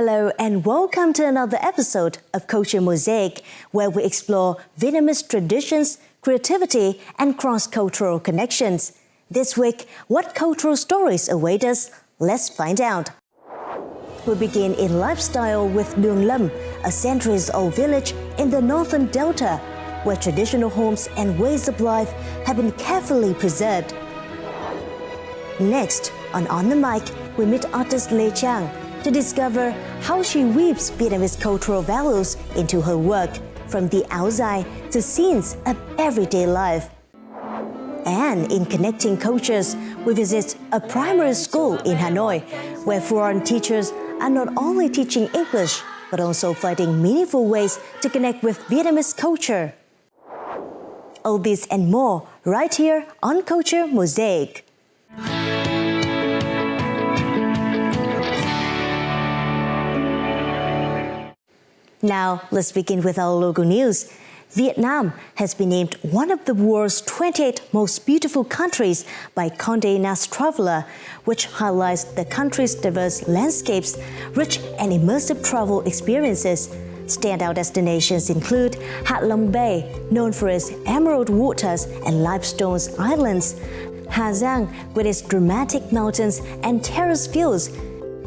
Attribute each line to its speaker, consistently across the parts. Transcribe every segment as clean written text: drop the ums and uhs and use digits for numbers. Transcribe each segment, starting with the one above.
Speaker 1: Hello and welcome to another episode of Culture Mosaic, where we explore Vietnamese traditions, creativity, and cross-cultural connections. This week, what cultural stories await us? Let's find out. We begin in lifestyle with Đường Lâm, a centuries-old village in the northern delta, where traditional homes and ways of life have been carefully preserved. Next, on the mic, we meet artist Lê Trang to discover how she weaves Vietnamese cultural values into her work, from the áo dài to scenes of everyday life. And in Connecting Cultures, we visit a primary school in Hanoi, where foreign teachers are not only teaching English, but also finding meaningful ways to connect with Vietnamese culture. All this and more right here on Culture Mosaic. Now, let's begin with our local news. Vietnam has been named one of the world's 28 most beautiful countries by Condé Nast Traveler, which highlights the country's diverse landscapes, rich and immersive travel experiences. Standout destinations include Hạ Long Bay, known for its emerald waters and limestone islands, Hà Giang, with its dramatic mountains and terrace views,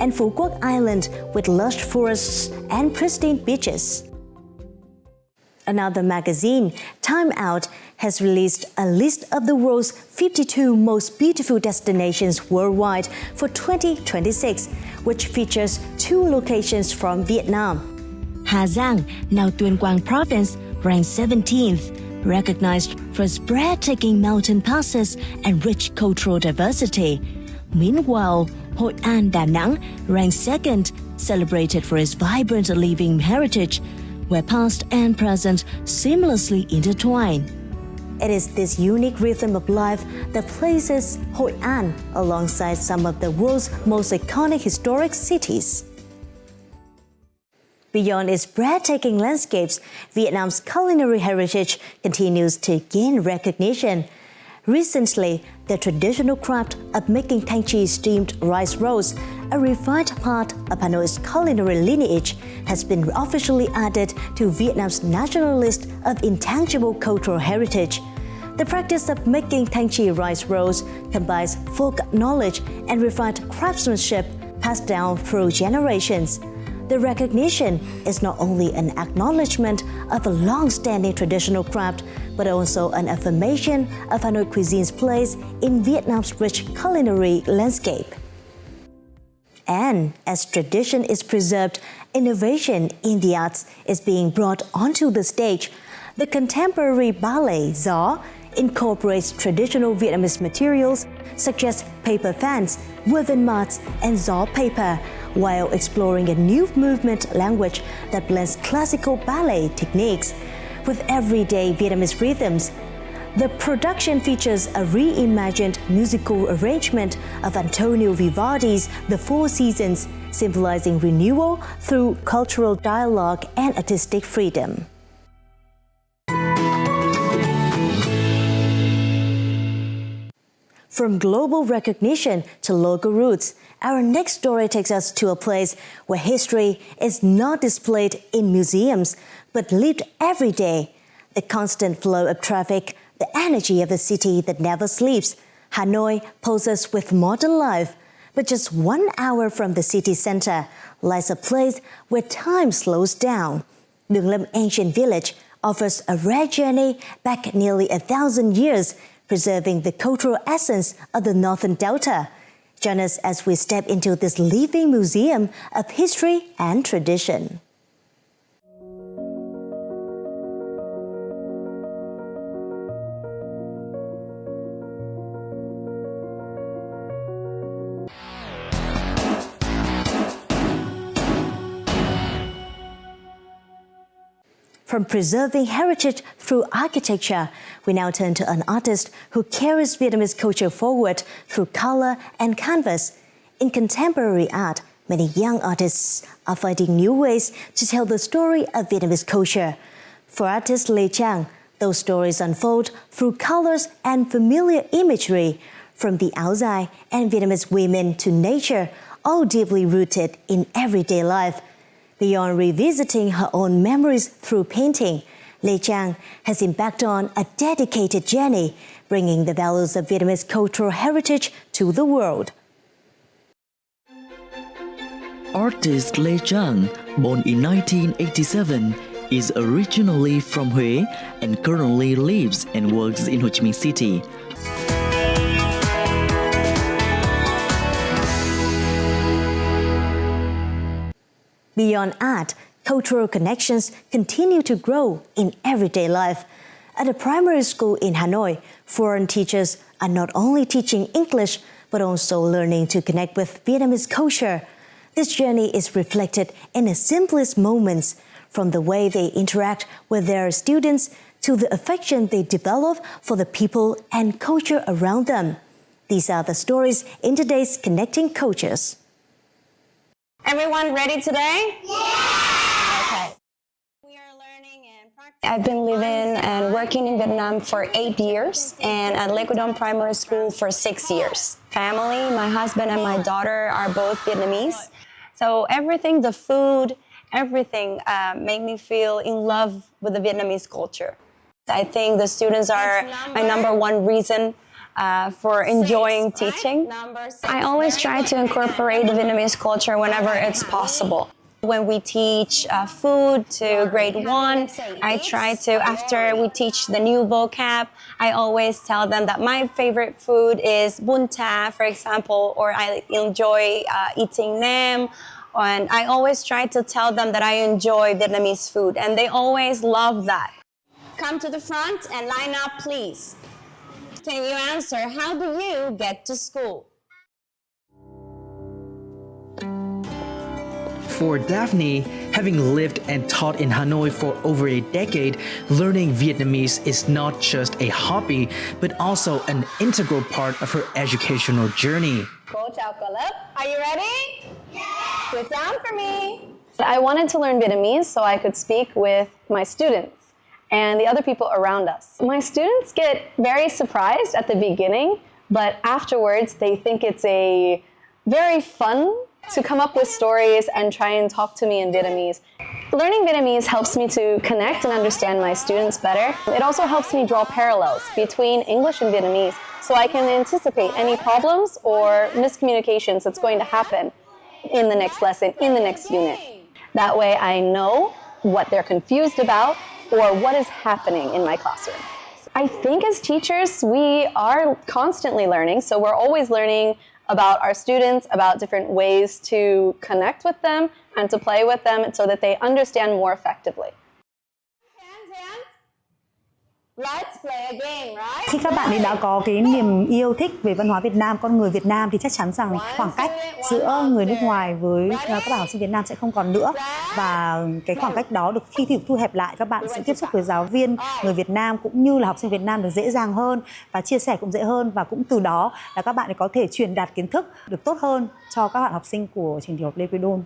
Speaker 1: and Phu Quoc Island with lush forests and pristine beaches. Another magazine, Time Out, has released a list of the world's 52 most beautiful destinations worldwide for 2026, which features 2 locations from Vietnam. Hà Giang, now Tuyên Quang Province, ranks 17th, recognized for its breathtaking mountain passes and rich cultural diversity. Meanwhile, Hội An, Đà Nẵng ranks 2nd, celebrated for its vibrant living heritage, where past and present seamlessly intertwine. It is this unique rhythm of life that places Hội An alongside some of the world's most iconic historic cities. Beyond its breathtaking landscapes, Vietnam's culinary heritage continues to gain recognition. Recently, the traditional craft of making thang chi steamed rice rolls, a refined part of Hanoi's culinary lineage, has been officially added to Vietnam's national list of intangible cultural heritage. The practice of making thang chi rice rolls combines folk knowledge and refined craftsmanship passed down through generations. The recognition is not only an acknowledgement of a long-standing traditional craft, but also an affirmation of Hanoi cuisine's place in Vietnam's rich culinary landscape. And as tradition is preserved, innovation in the arts is being brought onto the stage. The contemporary ballet Gió incorporates traditional Vietnamese materials such as paper fans, woven mats, and gió paper, while exploring a new movement language that blends classical ballet techniques with everyday Vietnamese rhythms. The production features a reimagined musical arrangement of Antonio Vivaldi's The Four Seasons, symbolizing renewal through cultural dialogue and artistic freedom. From global recognition to local roots, our next story takes us to a place where history is not displayed in museums, but lived every day. The constant flow of traffic, the energy of a city that never sleeps, Hanoi poses with modern life. But just 1 hour from the city center lies a place where time slows down. Đường Lâm Ancient Village offers a rare journey back nearly 1,000 years, preserving the cultural essence of the Northern Delta. Join us as we step into this living museum of history and tradition. From preserving heritage through architecture, we now turn to an artist who carries Vietnamese culture forward through color and canvas. In contemporary art, many young artists are finding new ways to tell the story of Vietnamese culture. For artist Lê Trang, those stories unfold through colors and familiar imagery, from the áo dài and Vietnamese women to nature, all deeply rooted in everyday life. Beyond revisiting her own memories through painting, Lê Trang has embarked on a dedicated journey, bringing the values of Vietnamese cultural heritage to the world.
Speaker 2: Artist Lê Trang, born in 1987, is originally from Huế and currently lives and works in Ho Chi Minh City.
Speaker 1: Beyond art, cultural connections continue to grow in everyday life. At a primary school in Hanoi, foreign teachers are not only teaching English, but also learning to connect with Vietnamese culture. This journey is reflected in the simplest moments, from the way they interact with their students to the affection they develop for the people and culture around them. These are the stories in today's Connecting Cultures.
Speaker 3: Everyone ready today? Yeah! Okay. We are learning and practicing. I've been living and working in Vietnam for 8 years and at Lê Quang Dông Primary School for 6 years. Family, my husband and my daughter are both Vietnamese. So everything, the food, everything made me feel in love with the Vietnamese culture. I think the students are my number one reason for enjoying teaching. I always try to incorporate the Vietnamese culture whenever it's possible. When we teach food to grade 1, I try to, after we teach the new vocab, I always tell them that my favorite food is bún chả, for example, or I enjoy eating nem. And I always try to tell them that I enjoy Vietnamese food, and they always love that. Come to the front and line up, please. Can you answer, how do you get to school?
Speaker 4: For Daphne, having lived and taught in Hanoi for over a decade, learning Vietnamese is not just a hobby, but also an integral part of her educational journey.
Speaker 3: Cô chào cả lớp. Are you ready? Yeah! Sit down for me. I wanted to learn Vietnamese so I could speak with my students and the other people around us. My students get very surprised at the beginning, but afterwards they think it's a very fun to come up with stories and try and talk to me in Vietnamese. Learning Vietnamese helps me to connect and understand my students better. It also helps me draw parallels between English and Vietnamese so I can anticipate any problems or miscommunications that's going to happen in the next lesson, in the next unit. That way I know what they're confused about or what is happening in my classroom. I think as teachers, we are constantly learning, so we're always learning about our students, about different ways to connect with them and to play with them so that they understand more effectively. Let's play a game, right?
Speaker 5: Khi các bạn ấy đã có cái niềm yêu thích về văn hóa Việt Nam, con người Việt Nam thì chắc chắn rằng khoảng cách giữa người nước ngoài với các bạn học sinh Việt Nam sẽ không còn nữa. Và cái khoảng cách đó được khi thì thu hẹp lại, các bạn sẽ tiếp xúc với giáo viên người Việt Nam cũng như là học sinh Việt Nam được dễ dàng hơn và chia sẻ cũng dễ hơn, và cũng từ đó là các bạn ấy có thể truyền đạt kiến thức được tốt hơn cho các bạn học sinh của trường tiểu học Lê Quang Dông.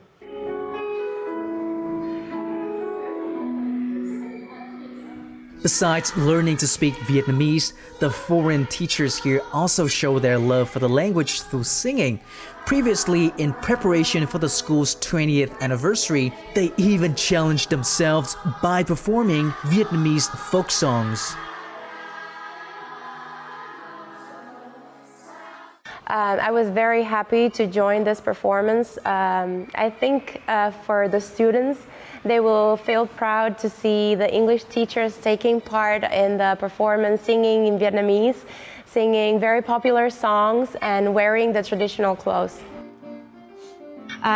Speaker 4: Besides learning to speak Vietnamese, the foreign teachers here also show their love for the language through singing. Previously, in preparation for the school's 20th anniversary, they even challenged themselves by performing Vietnamese folk songs.
Speaker 6: I was very happy to join this performance. I think for the students, they will feel proud to see the English teachers taking part in the performance, singing in Vietnamese, singing very popular songs and wearing the traditional clothes.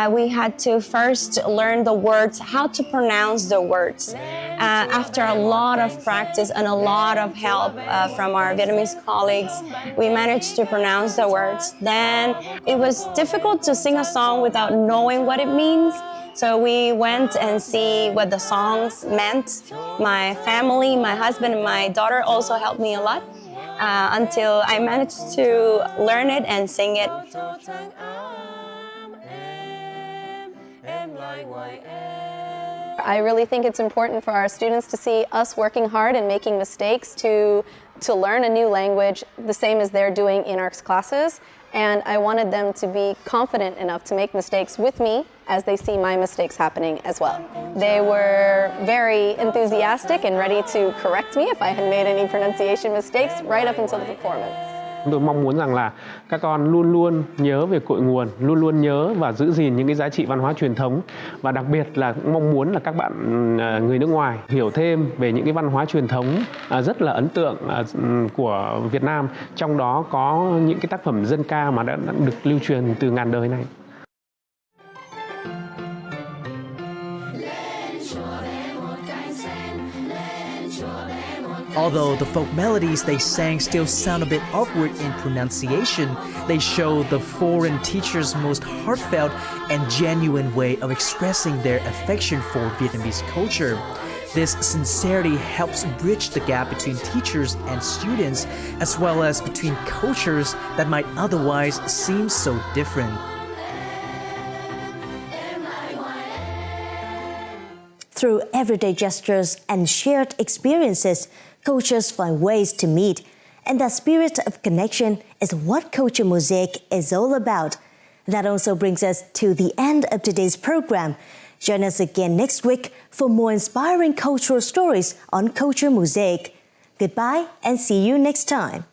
Speaker 3: We had to first learn the words, how to pronounce the words. After a lot of practice and a lot of help from our Vietnamese colleagues, we managed to pronounce the words. Then it was difficult to sing a song without knowing what it means. So we went and see what the songs meant. My family, my husband and my daughter also helped me a lot until I managed to learn it and sing it. I really think it's important for our students to see us working hard and making mistakes to learn a new language the same as they're doing in our classes. And I wanted them to be confident enough to make mistakes with me as they see my mistakes happening as well. They were very enthusiastic and ready to correct me if I had made any pronunciation mistakes right up until the performance.
Speaker 7: Tôi mong muốn rằng là các con luôn luôn nhớ về cội nguồn, luôn luôn nhớ và giữ gìn những cái giá trị văn hóa truyền thống, và đặc biệt là cũng mong muốn là các bạn người nước ngoài hiểu thêm về những cái văn hóa truyền thống rất là ấn tượng của Việt Nam, trong đó có những cái tác phẩm dân ca mà đã được lưu truyền từ ngàn đời này.
Speaker 4: Although the folk melodies they sang still sound a bit awkward in pronunciation, they show the foreign teachers' most heartfelt and genuine way of expressing their affection for Vietnamese culture. This sincerity helps bridge the gap between teachers and students, as well as between cultures that might otherwise seem so different.
Speaker 1: Through everyday gestures and shared experiences, cultures find ways to meet, and that spirit of connection is what Culture Mosaic is all about. That also brings us to the end of today's program. Join us again next week for more inspiring cultural stories on Culture Mosaic. Goodbye and see you next time.